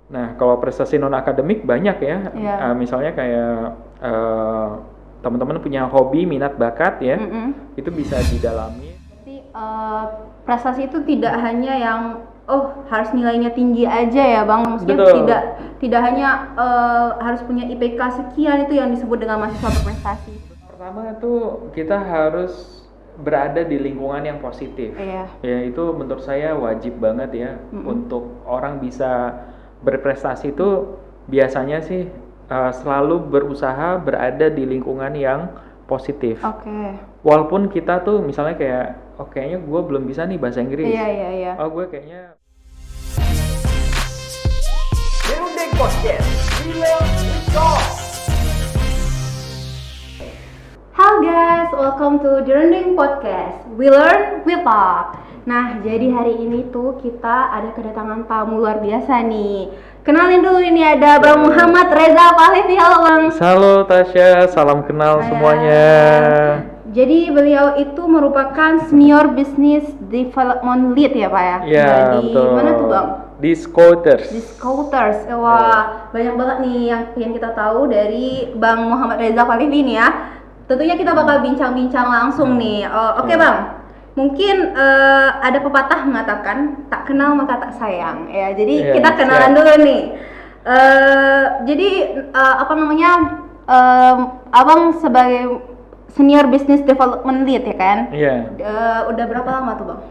Nah, kalau prestasi non akademik banyak ya. Misalnya kayak teman-teman punya hobi, minat, bakat ya, itu bisa didalami. Jadi prestasi itu tidak hanya yang harus nilainya tinggi aja ya Bang. Maksudnya Betul. tidak hanya harus punya IPK sekian itu yang disebut dengan mahasiswa berprestasi. Pertama tuh kita harus berada di lingkungan yang positif. Ya itu menurut saya wajib banget ya untuk orang bisa berprestasi itu biasanya sih selalu berusaha berada di lingkungan yang positif. Walaupun kita tuh misalnya kayak kayaknya gue belum bisa nih bahasa Inggris. Gue kayaknya Dirunding Podcast, we learn, we talk. Halo guys, welcome to Dirunding Podcast. We learn, we talk. Nah, jadi hari ini tuh kita ada kedatangan tamu luar biasa nih. Kenalin dulu, ini ada Bang Muhammad Reza Pahlevi. Halo Bang. Halo Tasya, salam kenal semuanya. Jadi beliau itu merupakan Senior Business Development Lead ya Pak ya? Iya, betul. Di mana tuh Bang? Di Scooters. Wah, banyak banget nih yang kita tahu dari Bang Muhammad Reza Pahlevi nih ya. Tentunya kita bakal bincang-bincang langsung nih. Oke Bang, mungkin ada pepatah mengatakan tak kenal maka tak sayang ya. Jadi kita kenalan dulu nih. Abang sebagai Senior Business Development Lead ya kan? Iya. Udah berapa lama tuh Bang?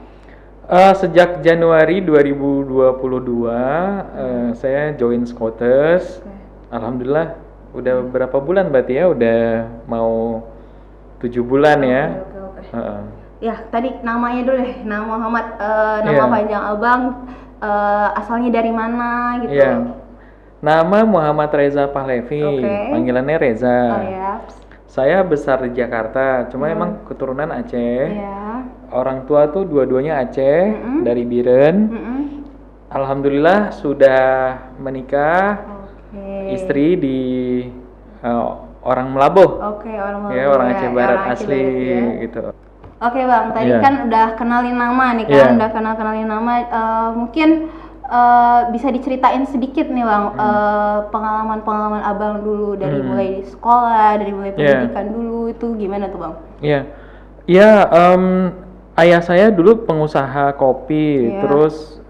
Sejak Januari 2022 saya join Scooters. Alhamdulillah udah berapa bulan berarti ya? Udah mau 7 bulan ya. Ya tadi namanya dulu deh, nama Muhammad, nama panjang Abang, asalnya dari mana gitu? Nama Muhammad Reza Pahlevi, panggilannya Reza. Saya besar di Jakarta, cuma emang keturunan Aceh. Orang tua tuh dua-duanya Aceh, dari Biren. Alhamdulillah sudah menikah, istri di orang Melabuh. Orang Aceh Barat asli gitu. Oke Bang, tadi kan udah kenalin nama nih kan, udah kenalin nama. Mungkin bisa diceritain sedikit nih Bang, pengalaman Abang dulu dari mulai di sekolah, dari mulai pendidikan dulu itu gimana tuh Bang? Ayah saya dulu pengusaha kopi, terus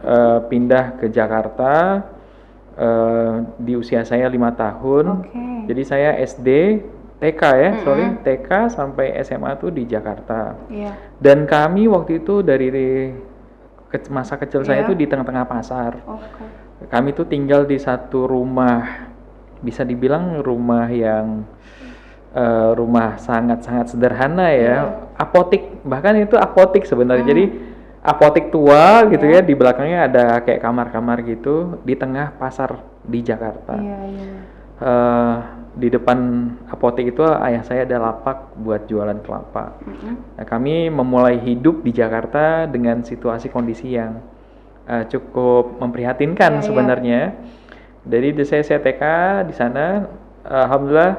pindah ke Jakarta di usia saya 5 tahun. Jadi saya SD, TK ya, TK sampai SMA tuh di Jakarta. Dan kami waktu itu dari masa kecil saya tuh di tengah-tengah pasar. Kami tuh tinggal di satu rumah, bisa dibilang rumah yang rumah sangat-sangat sederhana ya. Apotik, bahkan itu apotik sebenarnya. Jadi apotik tua gitu ya, di belakangnya ada kayak kamar-kamar gitu di tengah pasar di Jakarta. Di depan apotek itu ayah saya ada lapak buat jualan kelapa. Nah, kami memulai hidup di Jakarta dengan situasi kondisi yang cukup memprihatinkan sebenarnya. Jadi saya TK di sana, alhamdulillah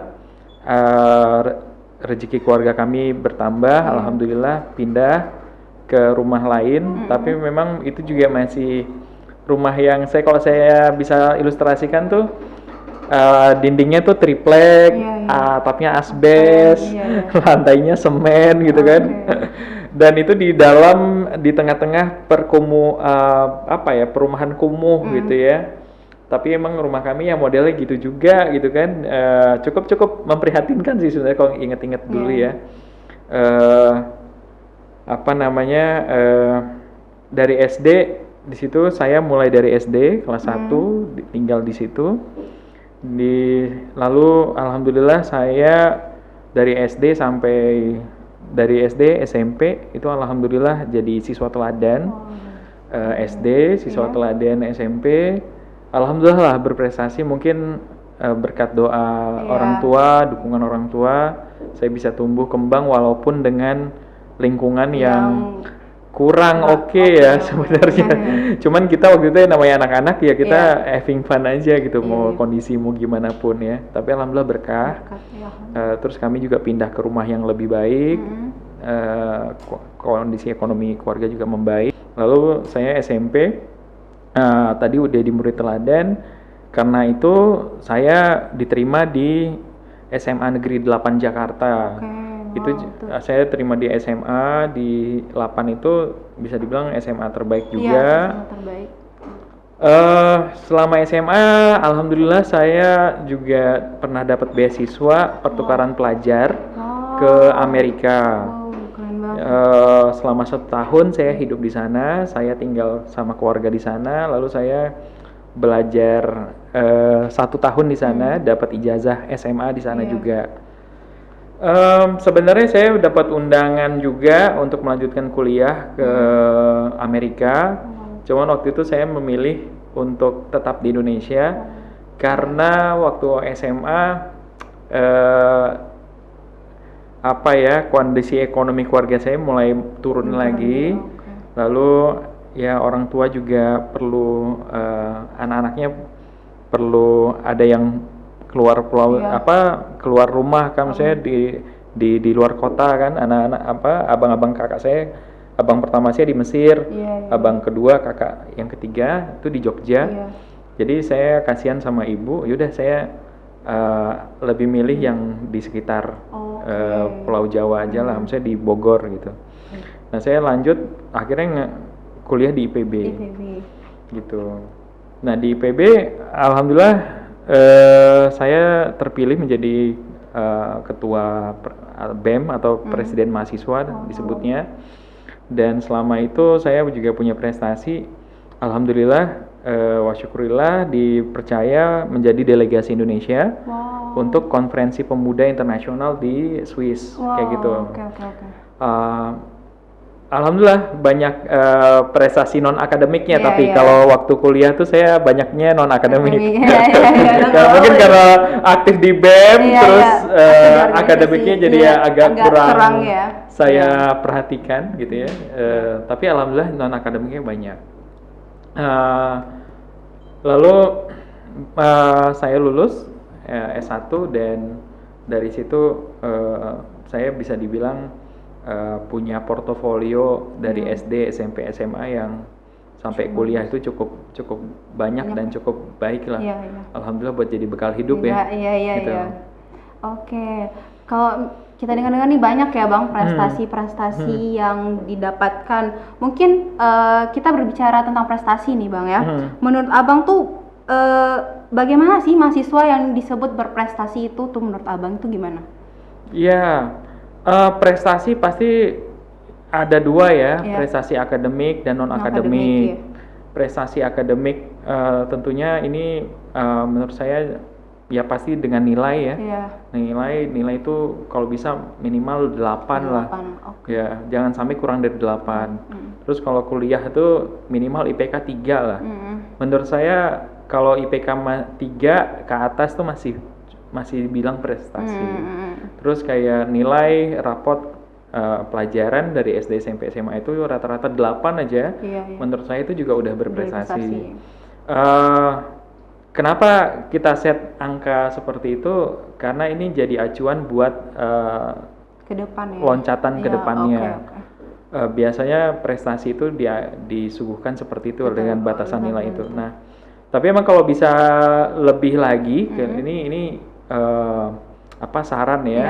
rezeki keluarga kami bertambah, alhamdulillah pindah ke rumah lain. Tapi memang itu juga masih rumah yang kalau saya bisa ilustrasikan tuh dindingnya tuh triplek, atapnya asbes, lantainya semen gitu kan. Dan itu di tengah-tengah perumahan kumuh gitu ya. Tapi emang rumah kami ya modelnya gitu juga gitu kan. Cukup memprihatinkan sih sebenarnya kalau inget-inget dulu ya. Dari SD di situ saya mulai dari SD kelas 1 tinggal di situ. Lalu alhamdulillah saya dari SD SMP itu alhamdulillah jadi siswa teladan. SD siswa teladan, SMP alhamdulillah lah berprestasi, mungkin berkat doa orang tua, dukungan orang tua, saya bisa tumbuh kembang walaupun dengan lingkungan yang kurang ya sebenarnya. Cuman kita waktu itu namanya anak-anak ya kita having fun aja gitu, mau kondisi mau gimana pun ya. Tapi alhamdulillah berkah. Terus kami juga pindah ke rumah yang lebih baik. Kondisi ekonomi keluarga juga membaik. Lalu saya SMP tadi udah di murid teladan, karena itu saya diterima di SMA Negeri 8 Jakarta. Itu saya terima di SMA di 8 itu bisa dibilang SMA terbaik juga. Iya, SMA terbaik. Selama SMA, alhamdulillah saya juga pernah dapat beasiswa pertukaran pelajar ke Amerika. Keren banget. Selama 1 tahun saya hidup di sana, saya tinggal sama keluarga di sana, lalu saya belajar 1 tahun di sana, dapat ijazah SMA di sana juga. Sebenarnya saya dapat undangan juga untuk melanjutkan kuliah ke Amerika. Cuman waktu itu saya memilih untuk tetap di Indonesia karena waktu SMA kondisi ekonomi keluarga saya mulai turun lagi. Lalu ya orang tua juga perlu anak-anaknya perlu ada yang keluar pulau keluar rumah kan, saya di luar kota kan, anak-anak abang-abang kakak saya, abang pertama saya di Mesir, abang kedua, kakak yang ketiga itu di Jogja. Jadi saya kasihan sama ibu, yaudah saya lebih milih yang di sekitar Pulau Jawa aja lah, misalnya di Bogor gitu. Nah saya lanjut akhirnya kuliah di IPB. Gitu. Nah di IPB alhamdulillah saya terpilih menjadi ketua BEM atau presiden mahasiswa disebutnya, dan selama itu saya juga punya prestasi, alhamdulillah, wa syukurillah dipercaya menjadi delegasi Indonesia untuk konferensi pemuda internasional di Swiss, kayak gitu. Alhamdulillah banyak prestasi non akademiknya, tapi kalau waktu kuliah tuh saya banyaknya non akademik. Mungkin karena aktif di BEM, terus akademiknya jadi agak kurang saya perhatikan gitu ya. Tapi alhamdulillah non akademiknya banyak. Lalu saya lulus S1 dan dari situ saya bisa dibilang punya portofolio dari SD, SMP, SMA yang sampai kuliah itu cukup banyak dan cukup baik lah. Alhamdulillah buat jadi bekal hidup gitu. Oke, kalau kita dengar-dengar nih banyak ya Bang prestasi-prestasi yang didapatkan. Mungkin kita berbicara tentang prestasi nih Bang ya. Menurut Abang tuh bagaimana sih mahasiswa yang disebut berprestasi itu tuh menurut Abang itu gimana? Prestasi pasti ada 2 ya, prestasi akademik dan non akademik. Prestasi akademik tentunya ini menurut saya ya pasti dengan nilai ya. Nilai itu kalau bisa minimal 8 lah. Ya, jangan sampai kurang dari 8. Terus kalau kuliah itu minimal IPK 3 lah. Menurut saya kalau IPK 3 ke atas tuh masih bilang prestasi. Terus kayak nilai rapot pelajaran dari SD, SMP, SMA itu rata-rata 8 aja. Menurut saya itu juga udah berprestasi. Kenapa kita set angka seperti itu? Karena ini jadi acuan buat loncatan ke depannya. Biasanya prestasi itu disuguhkan seperti itu dengan batasan nilai itu. Nah, tapi emang kalau bisa lebih lagi, ini saran ya.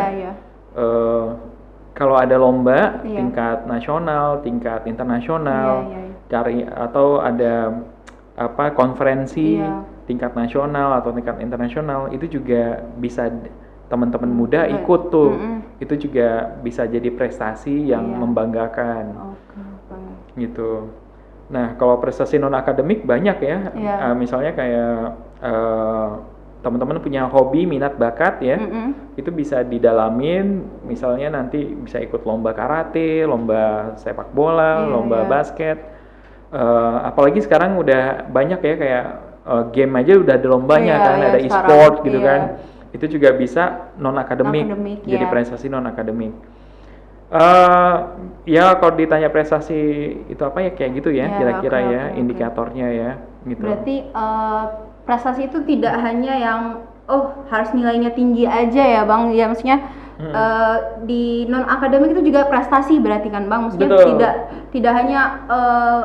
Kalau ada lomba tingkat nasional, tingkat internasional, atau ada konferensi tingkat nasional atau tingkat internasional, itu juga bisa teman-teman muda ikut tuh. Itu juga bisa jadi prestasi yang membanggakan. Gitu. Nah, kalau prestasi non akademik banyak ya. Misalnya kayak teman-teman punya hobi, minat, bakat ya, itu bisa didalamin. Misalnya nanti bisa ikut lomba karate, lomba sepak bola, lomba basket. Apalagi sekarang udah banyak ya kayak game aja udah ada lombanya ada e-sport gitu kan. Itu juga bisa non akademik, jadi prestasi non akademik. Kalau ditanya prestasi itu apa ya kayak gitu ya, kira-kira indikatornya ya gitu. Berarti prestasi itu tidak hanya yang harus nilainya tinggi aja ya Bang, ya maksudnya di non akademik itu juga prestasi berarti kan Bang, maksudnya Betul. tidak hanya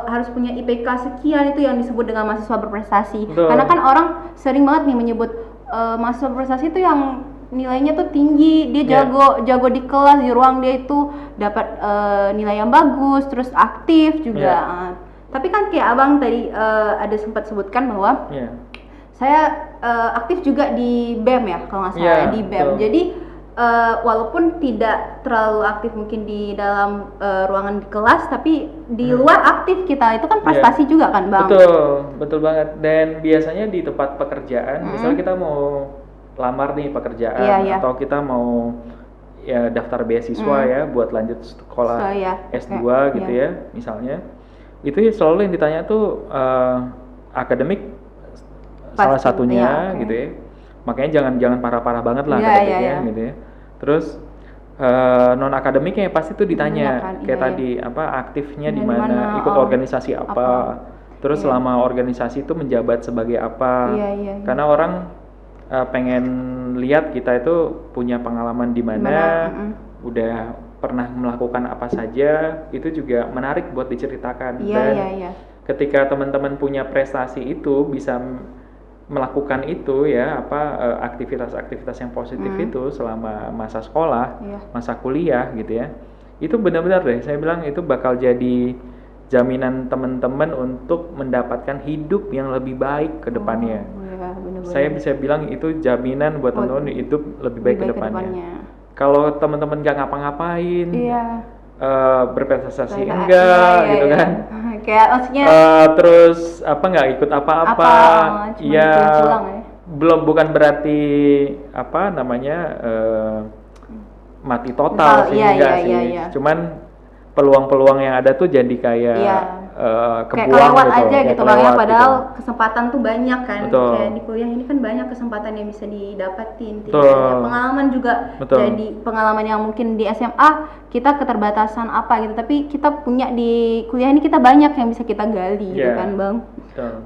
harus punya IPK sekian itu yang disebut dengan mahasiswa berprestasi. Betul. Karena kan orang sering banget nih menyebut mahasiswa berprestasi itu yang nilainya tuh tinggi, dia jago di kelas, di ruang dia itu dapat nilai yang bagus, terus aktif juga. Tapi kan kayak Abang tadi ada sempat sebutkan bahwa saya aktif juga di BEM ya kalau nggak salah, di BEM. Betul. Jadi walaupun tidak terlalu aktif mungkin di dalam ruangan di kelas, tapi di luar aktif kita, itu kan prestasi juga kan Bang? Betul banget. Dan biasanya di tempat pekerjaan, misalnya kita mau lamar nih pekerjaan, atau kita mau ya daftar beasiswa ya buat lanjut sekolah S2 gitu ya misalnya, itu selalu yang ditanya tuh akademik salah satunya gitu ya. Makanya jangan parah-parah banget lah akademiknya gitu ya. Terus non akademiknya pasti tuh ditanya kayak tadi apa aktifnya di mana, ikut organisasi apa. Terus selama organisasi itu menjabat sebagai apa. Karena orang pengen lihat kita itu punya pengalaman di mana, udah pernah melakukan apa saja, itu juga menarik buat diceritakan. Dan ketika teman-teman punya prestasi itu bisa melakukan itu ya aktivitas-aktivitas yang positif itu selama masa sekolah, masa kuliah gitu ya, itu benar-benar deh saya bilang itu bakal jadi jaminan teman-teman untuk mendapatkan hidup yang lebih baik ke depannya. Saya bisa bilang itu jaminan buat teman-teman hidup lebih baik ke depannya. Kalau teman-teman nggak ngapa-ngapain, berprestasi enggak gitu kan, kayak maksudnya terus nggak ikut apa-apa, bukan berarti mati total sih, enggak sih. Cuman peluang-peluang yang ada tuh jadi kayak kebuang kelewat gitu, aja gitu Bang ya, padahal gitu. Kesempatan tuh banyak kan. Betul. Kayak di kuliah ini kan banyak kesempatan yang bisa didapatin. Pengalaman juga jadi pengalaman yang mungkin di SMA kita keterbatasan apa gitu, tapi kita punya di kuliah ini kita banyak yang bisa kita gali gitu kan Bang.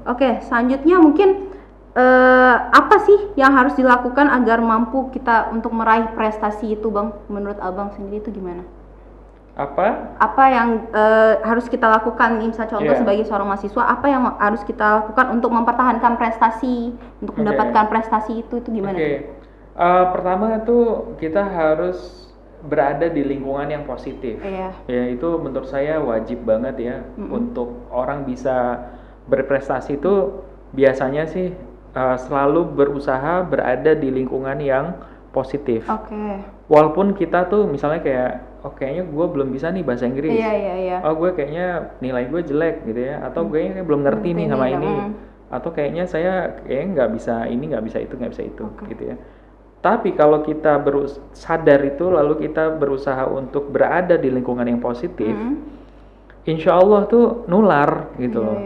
Oke, selanjutnya mungkin apa sih yang harus dilakukan agar mampu kita untuk meraih prestasi itu Bang? Menurut Abang sendiri itu gimana? Apa yang harus kita lakukan, misalnya contoh sebagai seorang mahasiswa, apa yang harus kita lakukan untuk mempertahankan prestasi, untuk mendapatkan prestasi itu gimana? Pertama tuh kita harus berada di lingkungan yang positif. Ya itu menurut saya wajib banget ya untuk orang bisa berprestasi itu biasanya sih selalu berusaha berada di lingkungan yang positif. Walaupun kita tuh misalnya kayak kayaknya gue belum bisa nih bahasa Inggris, gue kayaknya nilai gue jelek gitu ya, atau gue kayaknya belum ngerti nih sama ini, atau kayaknya saya nggak bisa ini, nggak bisa itu, gitu ya. Tapi kalau kita sadar itu lalu kita berusaha untuk berada di lingkungan yang positif, insya Allah tuh nular gitu loh.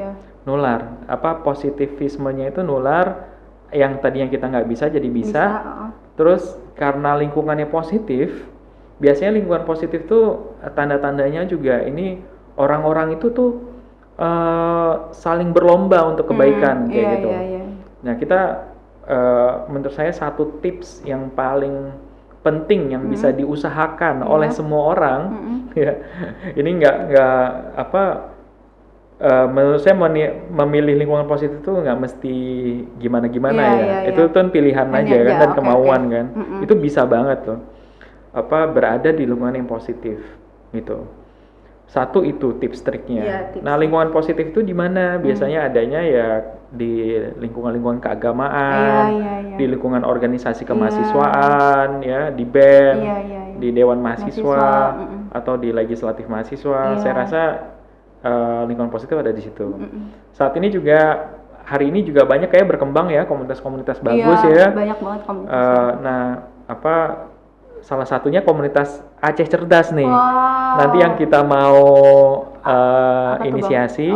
Nular, positivismenya itu nular, yang tadinya kita nggak bisa jadi bisa. Terus karena lingkungannya positif, biasanya lingkungan positif tuh tanda-tandanya juga ini orang-orang itu tuh saling berlomba untuk kebaikan kayak gitu. Nah kita menurut saya satu tips yang paling penting yang bisa diusahakan oleh semua orang, ya ini nggak menurut saya memilih lingkungan positif itu nggak mesti gimana-gimana itu tuh pilihan aja kan dan kemauan kan. Itu bisa banget tuh berada di lingkungan yang positif gitu. Satu itu tips triknya. Nah lingkungan positif itu di mana? Biasanya adanya ya di lingkungan keagamaan, di lingkungan organisasi kemahasiswaan, ya di BEM, di Dewan Mahasiswa, atau di Legislatif Mahasiswa. Saya rasa lingkungan positif ada di situ. Saat ini juga hari ini juga banyak kayak berkembang ya komunitas-komunitas bagus ya. Banyak banget komunitas. Salah satunya komunitas Aceh Cerdas nih. Nanti yang kita mau inisiasi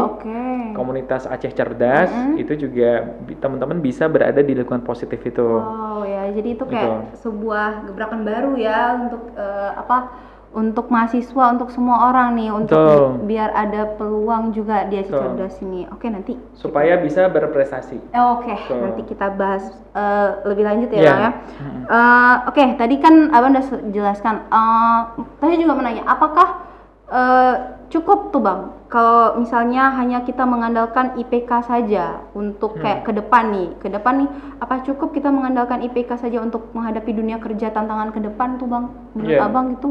komunitas Aceh Cerdas itu juga teman-teman bisa berada di lingkungan positif itu. Jadi itu kayak sebuah gebrakan baru ya untuk untuk mahasiswa, untuk semua orang nih, untuk Betul. biar ada peluang juga di Betul. Cerdas ini. Oke, nanti Supaya bisa berprestasi. Oke, Betul. nanti kita bahas lebih lanjut ya, Iya. Bang ya. Oke, tadi kan Abang udah jelaskan. Tadi juga menanya, apakah cukup tuh Bang, kalau misalnya hanya kita mengandalkan IPK saja untuk kayak ke depan nih, apa cukup kita mengandalkan IPK saja untuk menghadapi dunia kerja tantangan ke depan tuh Bang? Menurut Iya. Abang gitu?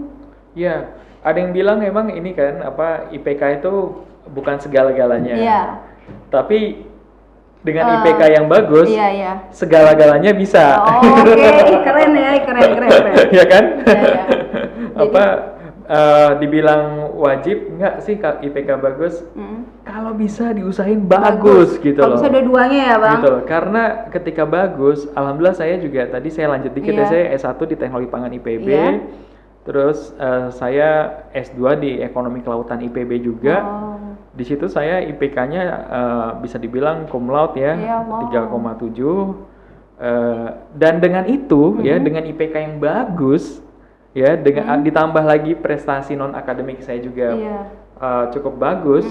Iya, ada yang bilang emang ini kan IPK itu bukan segala-galanya. Iya. Tapi dengan IPK yang bagus, Iya, iya. segala-galanya bisa. Oh, oke, keren ya, keren. Ya kan? Iya. Dibilang wajib nggak sih IPK bagus? Kalau bisa diusahain Bagus. gitu Kalau loh. bisa dua-duanya ya Bang? Gitu loh. Karena ketika bagus, alhamdulillah saya juga tadi saya lanjut dikit ya, Iya. saya S1 di Teknologi Pangan IPB. Iya. Terus saya S2 di Ekonomi Kelautan IPB juga. Oh. Di situ saya IPK-nya bisa dibilang cum laude ya, Iya, wow. 3,7. Dan dengan itu ya, dengan IPK yang bagus ya, dengan ditambah lagi prestasi non akademik saya juga Iya. cukup bagus.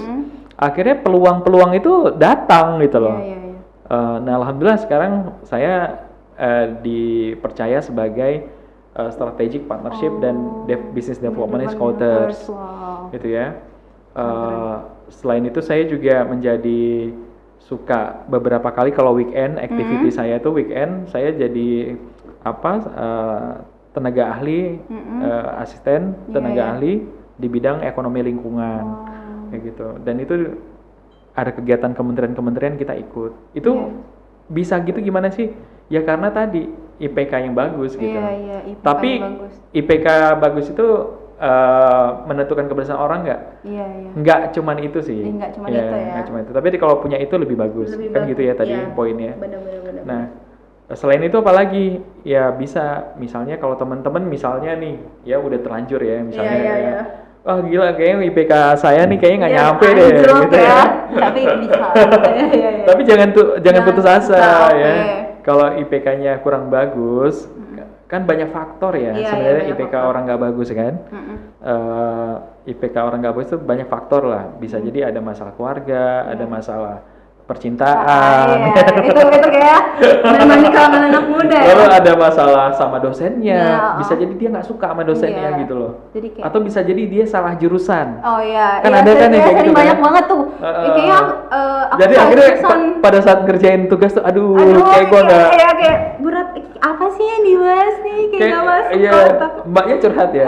Akhirnya peluang-peluang itu datang gitu loh. Iya. Nah, alhamdulillah sekarang saya dipercaya sebagai strategic partnership dan business development scouts Wow. gitu ya. Selain itu saya juga menjadi suka beberapa kali kalau weekend activity saya tuh weekend saya jadi tenaga ahli, asisten tenaga ahli di bidang ekonomi lingkungan kayak gitu. Dan itu ada kegiatan kementerian-kementerian kita ikut. Itu bisa gitu gimana sih? Ya karena tadi IPK yang bagus gitu. Iya, IPK Tapi yang bagus. IPK bagus itu menentukan keberhasilan orang nggak? Iya. Nggak cuman itu sih. Nggak cuman itu ya. Nggak cuman itu. Tapi kalau punya itu lebih bagus. Lebih Kan bagus, gitu ya tadi iya. poinnya. Benar. Nah, selain itu apalagi? Ya bisa misalnya kalau teman-teman misalnya nih ya udah terlanjur ya misalnya Iya. wah gila kayaknya IPK saya nih kayaknya nggak Iya, nyampe deh anjlok gitu ya. ya. Tapi bisa. Iya. Tapi jangan putus asa oke. ya. Kalau IPK-nya kurang bagus, kan banyak faktor ya. Iya, Sebenarnya banyak IPK faktor. orang nggak bagus kan. IPK orang nggak bagus itu banyak faktor lah. Bisa jadi ada masalah keluarga, ada masalah percintaan. Iya. Itu kayak menemani kalangan anak muda ya. Lalu ada masalah sama dosennya. Iya, Bisa jadi dia nggak suka sama dosennya Iya. gitu loh. Jadi kayak Atau bisa jadi dia salah jurusan. Oh iya, Kan iya, ada kan yang kayak sering gitu banyak kan? banget tuh. Kayaknya aku Jadi salah akhirnya jurusan. pada saat kerjain tugas tuh aduh Aduh, kayak gua nggak kayak berat. Apa sih yang dibahas nih? Kayak nggak masuk iya, ke otak. mbaknya curhat ya.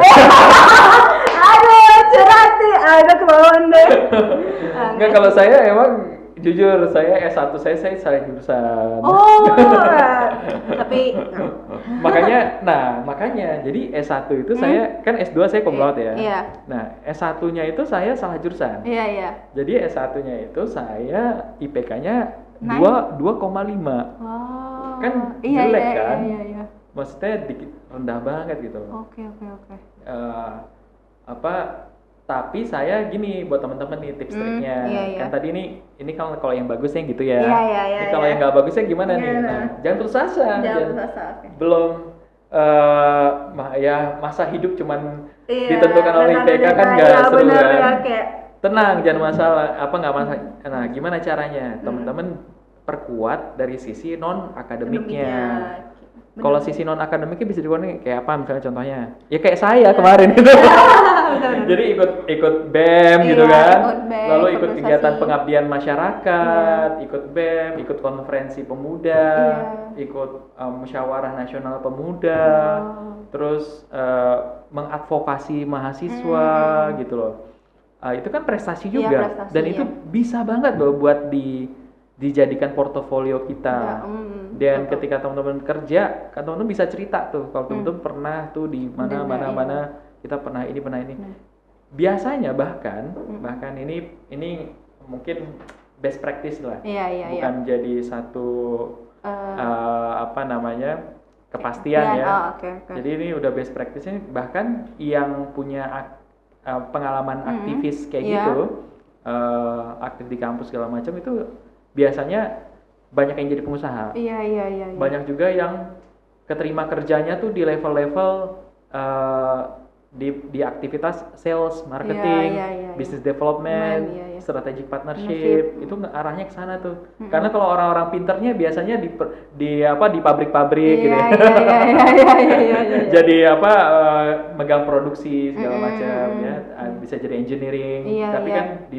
Aduh, curhat nih. Ada kebawaan deh. Enggak, kalau saya emang jujur saya S1 saya salah jurusan. Oh, tapi makanya jadi S1 itu saya kan S2 saya cum laude ya. Iya. Nah, S1-nya itu saya salah jurusan. Iya. Jadi S1-nya itu saya IPK-nya Naik. 2,5. Oh. Kan iya, jelek iya, kan? Iya. Maksudnya dikit rendah banget gitu. Oke. Tapi saya gini buat teman-teman nih tips triknya. iya. Kan tadi ini kalau yang bagusnya gitu ya. Iya, Ini kalau yang nggak bagusnya gimana nih? Gimana? Nah, jangan putus asa. Jangan putus asa, oke. Belum masa hidup cuman Iya, ditentukan oleh IPK kan nggak ya, seru bener, kan? ya, kayak Tenang, jangan masalah. Nggak masalah. Nah, gimana caranya? Teman-teman perkuat dari sisi non akademiknya. Kalau sisi non akademiknya bisa dikurangi kayak apa misalnya contohnya? Ya kayak saya kemarin gitu. Jadi ikut BEM gitu Iya, kan. ikut BEM, Lalu ikut ikut prestasi. kegiatan pengabdian masyarakat, ikut BEM, ikut konferensi pemuda, ikut musyawarah nasional pemuda. Terus mengadvokasi mahasiswa gitu loh. Itu kan prestasi juga prestasi, dan itu bisa banget loh buat dijadikan portofolio kita. Dan ketika teman-teman kerja, kan teman-teman bisa cerita tuh kalau teman-teman pernah tuh di mana kita pernah ini. Biasanya bahkan ini mungkin best practice lah. Bukan jadi satu kepastian ya. Jadi ini udah best practice-nya, bahkan yang punya pengalaman aktivis kayak gitu, aktif di kampus segala macam itu biasanya banyak yang jadi pengusaha. Iya. Banyak juga yang keterima kerjanya tuh di level-level di aktivitas sales, marketing, business development, strategic partnership, itu arahnya ke sana tuh. Karena kalau orang-orang pinternya biasanya di pabrik-pabrik gitu ya. Jadi megang produksi segala macam ya, bisa jadi engineering, tapi kan di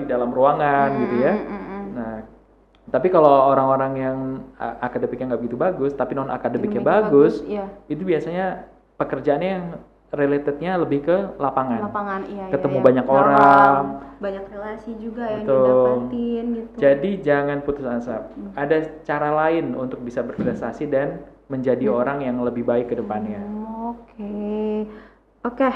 dalam ruangan gitu ya. Nah, tapi kalau orang-orang yang akademiknya nggak begitu bagus, tapi non akademiknya bagus, itu biasanya pekerjaannya yang relatednya lebih ke lapangan, ketemu banyak orang, banyak relasi juga yang didapatin gitu. Jadi jangan putus asa. Ada cara lain untuk bisa berprestasi dan menjadi orang yang lebih baik ke depannya. Oke.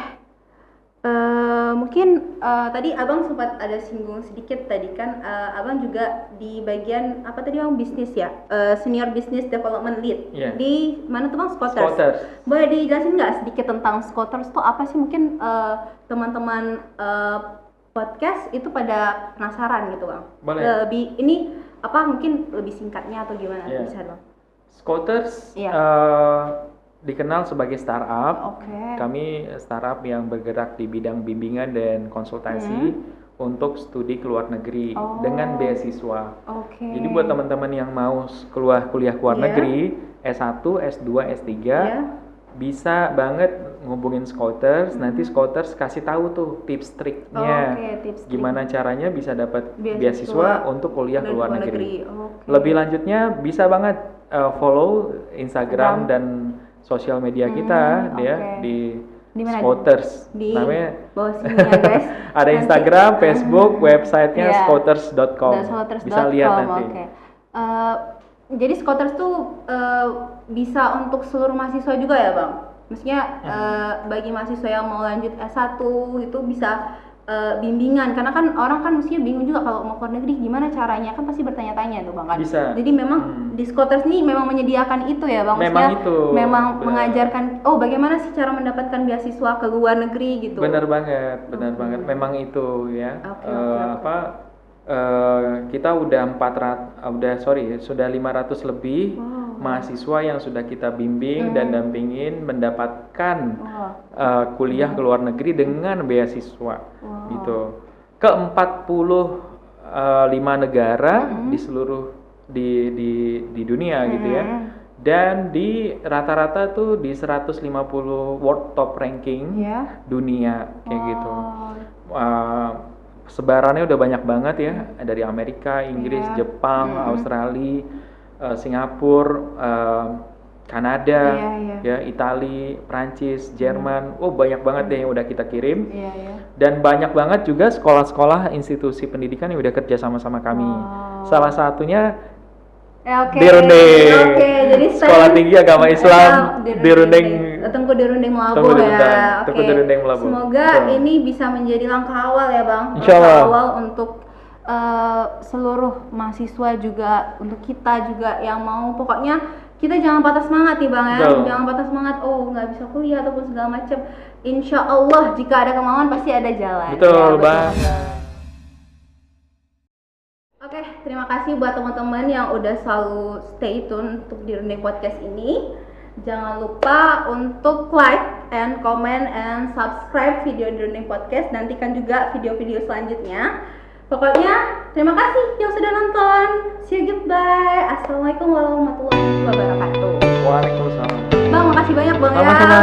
Mungkin tadi abang sempat ada singgung sedikit tadi kan, abang juga di bagian apa tadi bang, bisnis ya, senior business development lead di mana tuh bang? Scooters. Boleh dijelasin nggak sedikit tentang Scooters tuh apa sih? Mungkin teman-teman podcast itu pada penasaran gitu bang. Boleh. Ini mungkin lebih singkatnya atau gimana bisa bang? Scooters dikenal sebagai startup. Kami startup yang bergerak di bidang bimbingan dan konsultasi untuk studi ke luar negeri dengan beasiswa. Jadi buat teman-teman yang mau kuliah ke luar negeri, S1, S2, S3, bisa banget ngubungin Scooters. Nanti Scooters kasih tahu tuh tips triknya, gimana caranya bisa dapat beasiswa untuk kuliah ke luar negeri. Lebih lanjutnya bisa banget follow Instagram dan sosial media kita di Scooters. Namanya bawah sini ya guys. Ada Instagram, Facebook, websitenya scooters.com. Bisa lihat nanti. Jadi Scooters tuh bisa untuk seluruh mahasiswa juga ya bang? Maksudnya bagi mahasiswa yang mau lanjut S1 itu bisa bimbingan, karena kan orang kan mestinya bingung juga kalau mau ke luar negeri gimana caranya, kan pasti bertanya-tanya tuh bang kan. Bisa. Jadi memang di Scooters ini memang menyediakan itu ya bang, memang mengajarkan mengajarkan bagaimana sih cara mendapatkan beasiswa ke luar negeri gitu. Benar banget, memang itu ya. Kita udah 500 lebih mahasiswa yang sudah kita bimbing dan dampingin mendapatkan kuliah ke luar negeri dengan beasiswa gitu. Ke 45 negara di seluruh di dunia gitu ya. Dan di rata-rata tuh di 150 world top ranking dunia kayak gitu. Sebarannya udah banyak banget ya, dari Amerika, Inggris, Jepang, Australia, Singapura, Kanada, ya, Italia, Prancis, Jerman, banyak banget deh yang udah kita kirim. Dan banyak banget juga sekolah-sekolah, institusi pendidikan yang udah kerja sama-sama kami. Salah satunya Dirundeng. Jadi Sekolah Tinggi Agama Islam Dirundeng. Tengku Dirundeng Melabuh ya. Tengku Dirundeng Melabuh. Semoga ini bisa menjadi langkah awal ya bang. Insyaallah. Langkah awal untuk seluruh mahasiswa juga, untuk kita juga yang mau, pokoknya kita jangan patah semangat nih bang ya. Jangan patah semangat, nggak bisa kuliah ataupun segala macam. Insya Allah jika ada kemauan pasti ada jalan. Betul bang. Oke, terima kasih buat teman-teman yang udah selalu stay tune untuk Dirundeng Podcast ini. Jangan lupa untuk like and comment and subscribe video Dirundeng Podcast. Nantikan juga video-video selanjutnya. Pokoknya terima kasih yang sudah nonton. See you, goodbye. Assalamualaikum warahmatullahi wabarakatuh. Waalaikumsalam. Bang, makasih banyak bang ya. Sama-sama.